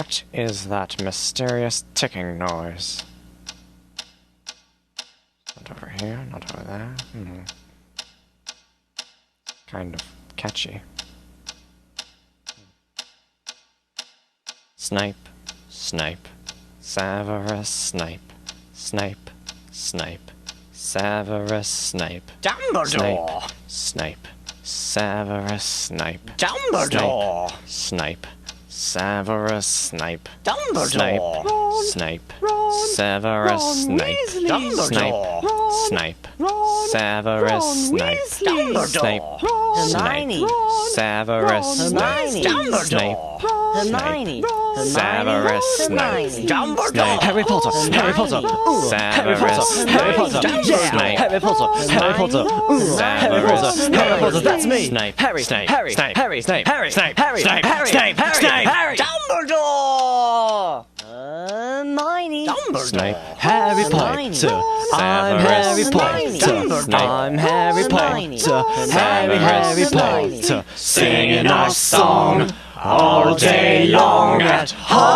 What is that mysterious ticking noise? Not over here, not over there. Kind of catchy. Snipe, snipe, Severus Snape, Snape, Snape, Severus Snape. Dumbledore! Snape, Severus Snape. Dumbledore! Snape, Severus Snape. Dumbledore! Snape, Severus Snape. Dumbledore! Snape, Severus Snape. Snape, Hermione! Severus Snape. Dumbledore! Hermione, Severus Snape. Dumbledore! Harry Potter, Harry Potter, Severus Harry Potter, Snape. Harry Potter, Harry Potter, Harry Potter, Harry Potter, that's me. Snape, Harry, Snape, Harry, Snape, Harry, Snape, Harry, Snape, Harry, Snape, Harry, Snape, Harry, Harry, Dumbledore! Hermione. Dumbledore! Harry Potter, I'm Harry Potter, I'm Harry Potter, Harry Potter, singing our song all day long at Hogwarts.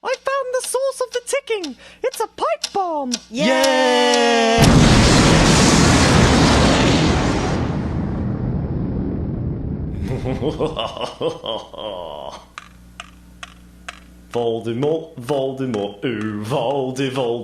I found the source of the ticking. It's a pipe bomb. Yay! Voldemort, Voldemort, ooh, Voldemort.